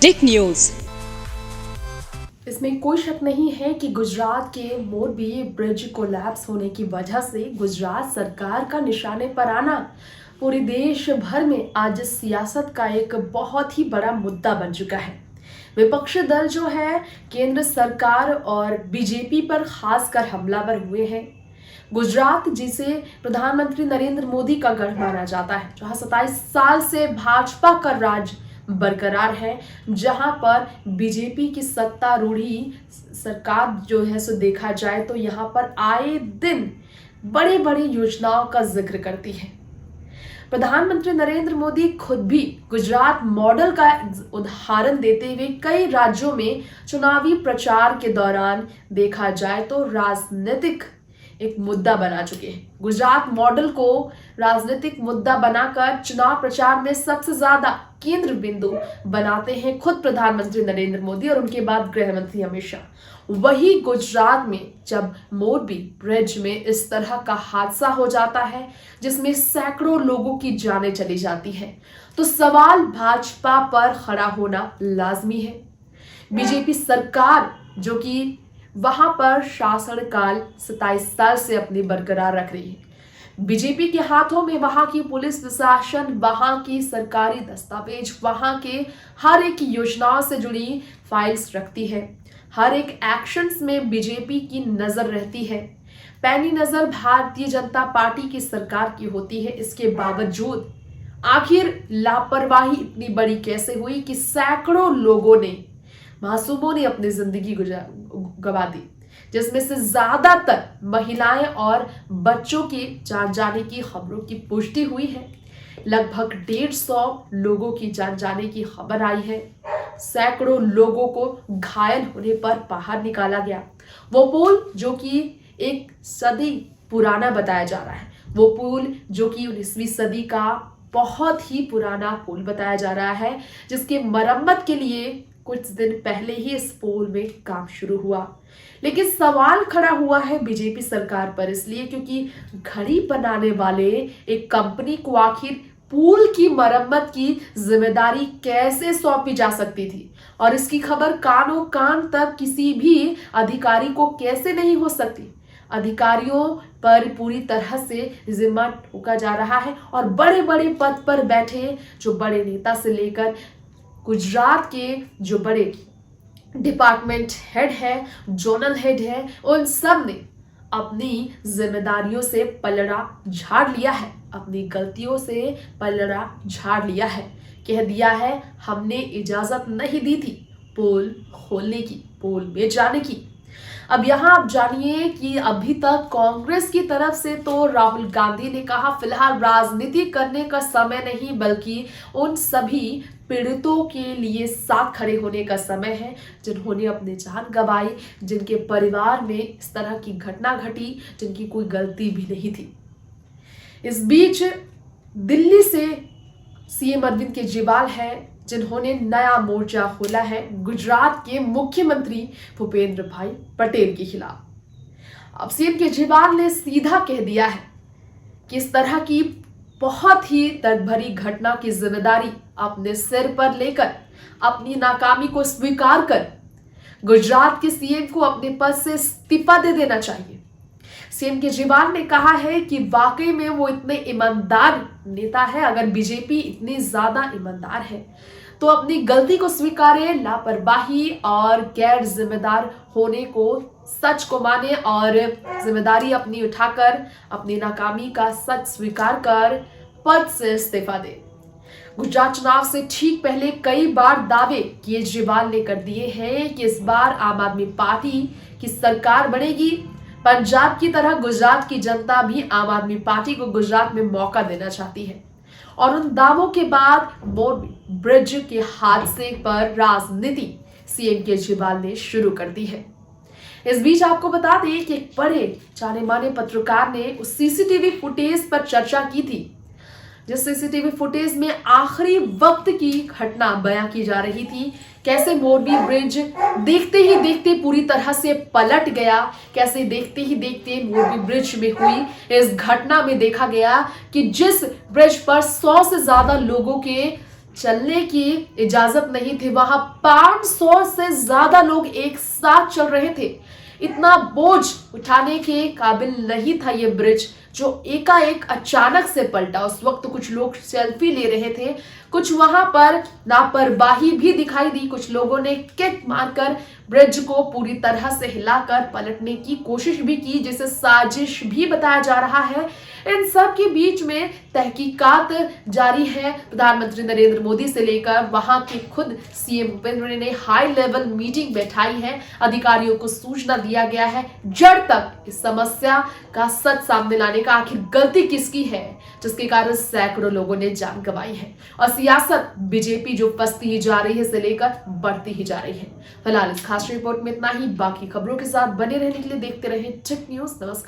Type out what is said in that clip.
Dick news. इसमें कोई शक नहीं है कि गुजरात के मोरबी ब्रिज कोलैप्स होने की वजह से गुजरात सरकार का निशाने पर आना पूरे देश भर में आज सियासत का एक बहुत ही बड़ा मुद्दा बन चुका है। विपक्षी दल जो है केंद्र सरकार और बीजेपी पर खासकर हमलावर हुए हैं। गुजरात जिसे प्रधानमंत्री नरेंद्र मोदी का गढ़ माना जाता है, जहां 27 साल से भाजपा का राज बरकरार है, जहां पर बीजेपी की सत्तारूढ़ी सरकार जो है सो देखा जाए तो यहां पर आए दिन बड़ी बड़ी योजनाओं का जिक्र करती है। प्रधानमंत्री नरेंद्र मोदी खुद भी गुजरात मॉडल का उदाहरण देते हुए कई राज्यों में चुनावी प्रचार के दौरान देखा जाए तो राजनीतिक एक मुद्दा बना चुके हैं। गुजरात मॉडल को राजनीतिक मुद्दा बनाकर चुनाव प्रचार में सबसे ज्यादा केंद्र बिंदु बनाते हैं खुद प्रधानमंत्री नरेंद्र मोदी और उनके बाद गृह मंत्री अमित शाह। वही गुजरात में जब मोरबी ब्रिज में इस तरह का हादसा हो जाता है जिसमें सैकड़ों लोगों की जानें चली जाती है, तो सवाल भाजपा पर खड़ा होना लाजमी है। बीजेपी सरकार जो कि वहां पर शासनकाल 27 साल से अपनी बरकरार रख रही है, बीजेपी के हाथों में वहां की पुलिस प्रशासन, वहां की सरकारी दस्तावेज, वहां के हर एक योजनाओं से जुड़ी फाइल्स रखती है। हर एक एक्शंस में बीजेपी की नजर रहती है। पैनी नजर भारतीय जनता पार्टी की सरकार की होती है। इसके बावजूद आखिर लापरवाही इतनी बड़ी कैसे हुई कि सैकड़ों लोगों ने, मासूमों ने अपनी जिंदगी गवा दी, जिसमें से ज्यादातर महिलाएं और बच्चों के जान जाने की खबरों की पुष्टि हुई है। लगभग 150 लोगों की जान जाने की खबर आई है। सैकड़ों लोगों को घायल होने पर बाहर निकाला गया। वो पुल जो कि एक सदी पुराना बताया जा रहा है, वो पुल जो कि 19वीं सदी का बहुत ही पुराना पुल बताया जा रहा है, जिसके मरम्मत के लिए कुछ दिन पहले ही इस पुल में काम शुरू हुआ। लेकिन सवाल खड़ा हुआ है बीजेपी सरकार पर, इसलिए क्योंकि घड़ी बनाने वाले एक कंपनी को आखिर पुल की मरम्मत की जिम्मेदारी कैसे सौंपी जा सकती थी और इसकी खबर कानों कान तक किसी भी अधिकारी को कैसे नहीं हो सकती। अधिकारियों पर पूरी तरह से जिम्मा ठोका जा रहा है और बड़े बड़े पद पर बैठे जो बड़े नेता से लेकर गुजरात के जो बड़े डिपार्टमेंट हेड है, जोनल हेड है, उन सब ने अपनी जिम्मेदारियों से पलड़ा झाड़ लिया है, अपनी गलतियों से पलड़ा झाड़ लिया है। कह दिया है हमने इजाजत नहीं दी थी पुल खोलने की, पुल में जाने की। अब यहां आप जानिए कि अभी तक कांग्रेस की तरफ से तो राहुल गांधी ने कहा फिलहाल राजनीति करने का समय नहीं, बल्कि उन सभी पीड़ितों के लिए साथ खड़े होने का समय है जिन्होंने अपनी जान गंवाई, जिनके परिवार में इस तरह की घटना घटी, जिनकी कोई गलती भी नहीं थी। इस बीच दिल्ली से सीएम अरविंद केजरीवाल है जिन्होंने नया मोर्चा खोला है गुजरात के मुख्यमंत्री भूपेंद्र भाई पटेल के खिलाफ। अब सीएम केजरीवाल ने सीधा कह दिया है कि इस तरह की बहुत ही दर्द भरी घटना की जिम्मेदारी अपने सिर पर लेकर अपनी नाकामी को स्वीकार कर गुजरात के सीएम को अपने पद से इस्तीफा दे देना चाहिए। सीएम केजरीवाल ने कहा है कि वाकई में वो इतने ईमानदार नेता है। अगर बीजेपी इतनी ज्यादा ईमानदार है तो अपनी गलती को स्वीकारे, लापरवाही और गैर जिम्मेदार होने को सच को माने और जिम्मेदारी अपनी उठाकर अपनी नाकामी का सच स्वीकार कर पद से इस्तीफा दे। गुजरात चुनाव से ठीक पहले कई बार दावे केजरीवाल ने कर दिए हैं कि इस बार आम आदमी पार्टी की सरकार बनेगी। पंजाब की तरह गुजरात की जनता भी आम आदमी पार्टी को गुजरात में मौका देना चाहती है और उन दावों के बाद मोरबी ब्रिज के हादसे पर राजनीति सीएम केजरीवाल ने शुरू कर दी है। इस बीच आपको बता दें कि एक बड़े जाने माने पत्रकार ने उस सीसीटीवी फुटेज पर चर्चा की थी, जिस सीसीटीवी फुटेज में आखिरी वक्त की घटना बयां की जा रही थी। कैसे मोरबी ब्रिज देखते ही देखते पूरी तरह से पलट गया, कैसे देखते ही देखते मोरबी ब्रिज में हुई इस घटना में देखा गया कि जिस ब्रिज पर 100 से ज्यादा लोगों के चलने की इजाजत नहीं थी, वहां 500 से ज्यादा लोग एक साथ चल रहे थे। इतना बोझ उठाने के काबिल नहीं था ये ब्रिज, जो एकाएक अचानक से पलटा। उस वक्त कुछ लोग सेल्फी ले रहे थे, कुछ वहां पर लापरवाही भी दिखाई दी। कुछ लोगों ने किक मारकर ब्रिज को पूरी तरह से हिलाकर पलटने की कोशिश भी की, जिसे साजिश भी बताया जा रहा है। इन सब के बीच में तहकीकात जारी है। प्रधानमंत्री नरेंद्र मोदी से लेकर वहां के खुद सीएम भूपेंद्र ने हाई लेवल मीटिंग बैठाई है। अधिकारियों को सूचना दिया गया है जड़ तक इस समस्या का सच सामने लाने का, आखिर गलती किसकी है जिसके कारण सैकड़ों लोगों ने जान गंवाई है। और सियासत बीजेपी जो फंसती ही जा रही है से लेकर बढ़ती ही जा रही है। फिलहाल इस खास रिपोर्ट में इतना ही। बाकी खबरों के साथ बने रहने के लिए देखते रहें टेक न्यूज। नमस्कार।